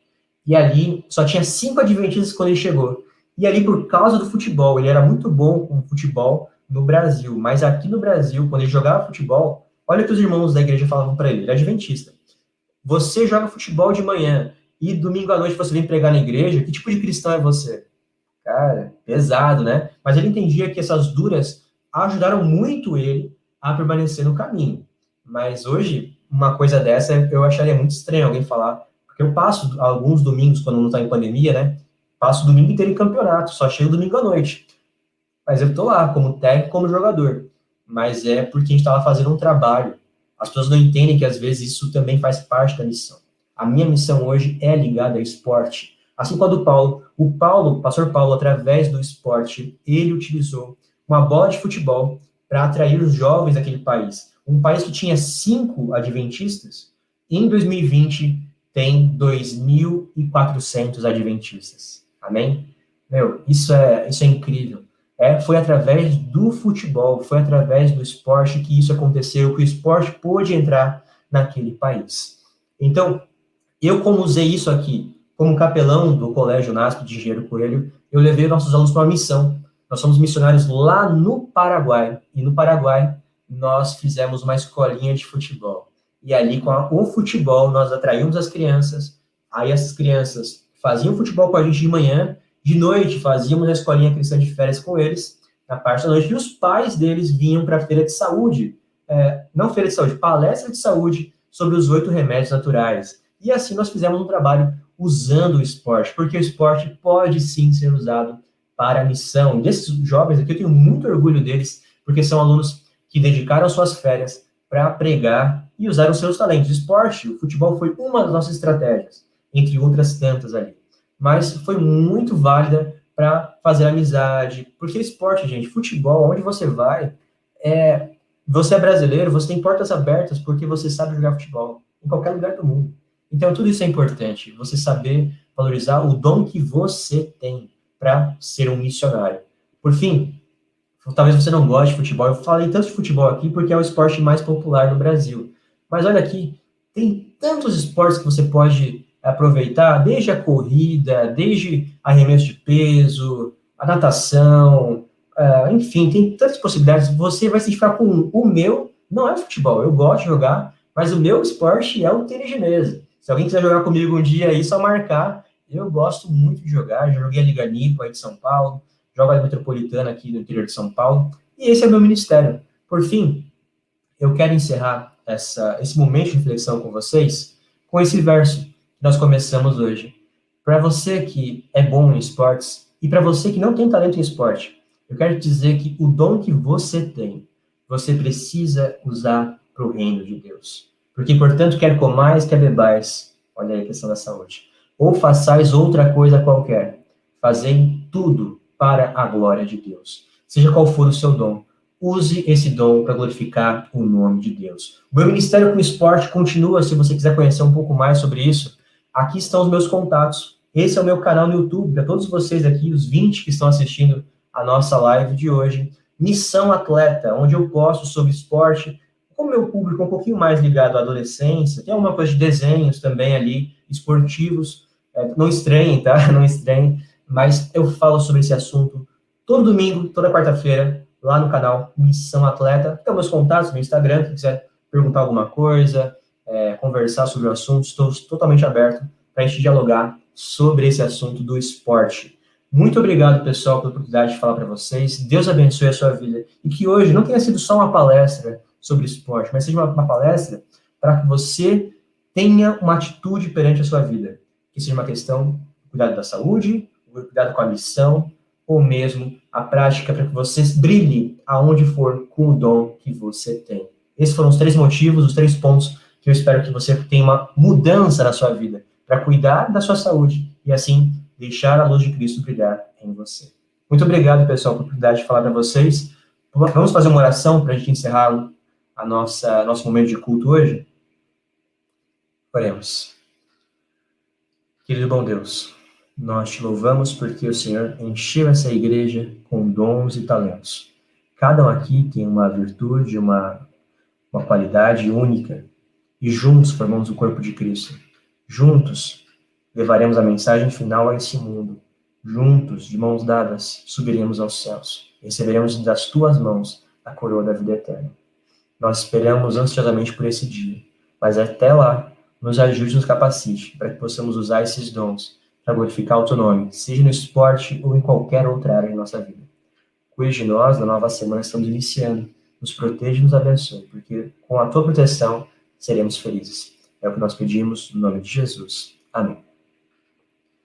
E ali só tinha 5 adventistas quando ele chegou. E ali, por causa do futebol, ele era muito bom com futebol no Brasil. Mas aqui no Brasil, quando ele jogava futebol, olha o que os irmãos da igreja falavam para ele. Ele é adventista. Você joga futebol de manhã e domingo à noite você vem pregar na igreja? Que tipo de cristão é você? Cara, pesado, né? Mas ele entendia que essas duras ajudaram muito ele a permanecer no caminho. Mas hoje, uma coisa dessa, eu acharia muito estranho alguém falar, porque eu passo alguns domingos, quando não está em pandemia, né? Passo o domingo inteiro em campeonato, só chego domingo à noite. Mas eu tô lá, como técnico, como jogador. Mas é porque a gente estava fazendo um trabalho. As pessoas não entendem que, às vezes, isso também faz parte da missão. A minha missão hoje é ligada ao esporte. Assim como a do Paulo. O pastor Paulo, através do esporte, ele utilizou uma bola de futebol para atrair os jovens daquele país. Um país que tinha 5 adventistas, em 2020 tem 2.400 adventistas. Amém? Meu, isso é incrível. Foi através do futebol, foi através do esporte que isso aconteceu, que o esporte pôde entrar naquele país. Então, eu como usei isso aqui como capelão do Colégio NASP de Engenheiro Coelho, eu levei nossos alunos para uma missão. Nós somos missionários lá no Paraguai, e no Paraguai nós fizemos uma escolinha de futebol. E ali, com o futebol, nós atraímos as crianças, aí essas crianças faziam futebol com a gente de manhã, de noite fazíamos a escolinha cristã de férias com eles, na parte da noite, e os pais deles vinham para a feira de saúde, não feira de saúde, palestra de saúde sobre os 8 remédios naturais. E assim nós fizemos um trabalho usando o esporte, porque o esporte pode sim ser usado para a missão. E desses jovens aqui, eu tenho muito orgulho deles, porque são alunos que dedicaram suas férias para pregar e usaram seus talentos. O esporte, o futebol foi uma das nossas estratégias, entre outras tantas ali. Mas foi muito válida para fazer amizade, porque esporte, gente, futebol, onde você vai, você é brasileiro, você tem portas abertas porque você sabe jogar futebol, em qualquer lugar do mundo. Então, tudo isso é importante, você saber valorizar o dom que você tem para ser um missionário. Por fim, talvez você não goste de futebol, eu falei tanto de futebol aqui porque é o esporte mais popular no Brasil. Mas olha aqui, tem tantos esportes que você pode aproveitar, desde a corrida, desde arremesso de peso, a natação, enfim, tem tantas possibilidades. Você vai se identificar com o meu, não é futebol, eu gosto de jogar, mas o meu esporte é o tênis de mesa. Se alguém quiser jogar comigo um dia aí, só marcar. Eu gosto muito de jogar, já joguei a Liga Nipo aí de São Paulo, jogo a Metropolitana aqui no interior de São Paulo, e esse é o meu ministério. Por fim, eu quero encerrar esse momento de reflexão com vocês com esse verso que nós começamos hoje. Para você que é bom em esportes, e para você que não tem talento em esporte, eu quero te dizer que o dom que você tem, você precisa usar para o reino de Deus. Porque, portanto, quer comais, quer bebais, olha aí a questão da saúde, ou façais outra coisa qualquer, fazei tudo para a glória de Deus. Seja qual for o seu dom, use esse dom para glorificar o nome de Deus. O meu ministério com esporte continua, se você quiser conhecer um pouco mais sobre isso, aqui estão os meus contatos. Esse é o meu canal no YouTube, para todos vocês aqui, os 20 que estão assistindo a nossa live de hoje. Missão Atleta, onde eu posto sobre esporte, com o meu público um pouquinho mais ligado à adolescência, tem alguma coisa de desenhos também ali, esportivos, não estranhem, tá? Não estranhem, mas eu falo sobre esse assunto todo domingo, toda quarta-feira, lá no canal Missão Atleta. Tem meus contatos no Instagram, se quiser perguntar alguma coisa, conversar sobre o assunto, estou totalmente aberto para a gente dialogar sobre esse assunto do esporte. Muito obrigado, pessoal, pela oportunidade de falar para vocês. Deus abençoe a sua vida. E que hoje não tenha sido só uma palestra sobre esporte, mas seja uma palestra para que você tenha uma atitude perante a sua vida. Que seja uma questão do cuidado da saúde, o cuidado com a missão, ou mesmo a prática para que você brilhe aonde for com o dom que você tem. Esses foram os 3 motivos, os 3 pontos que eu espero que você tenha uma mudança na sua vida, para cuidar da sua saúde e assim deixar a luz de Cristo brilhar em você. Muito obrigado, pessoal, pela oportunidade de falar para vocês. Vamos fazer uma oração para a gente encerrar nosso momento de culto hoje? Oremos. Querido bom Deus, nós te louvamos porque o Senhor encheu essa igreja com dons e talentos. Cada um aqui tem uma virtude, uma qualidade única, e juntos formamos o corpo de Cristo. Juntos levaremos a mensagem final a esse mundo. Juntos, de mãos dadas, subiremos aos céus. Receberemos das tuas mãos a coroa da vida eterna. Nós esperamos ansiosamente por esse dia, mas até lá, nos ajude e nos capacite para que possamos usar esses dons para glorificar o teu nome, seja no esporte ou em qualquer outra área de nossa vida. Cuide de nós, na nova semana estamos iniciando. Nos proteja e nos abençoe, porque com a tua proteção seremos felizes. É o que nós pedimos, no nome de Jesus. Amém.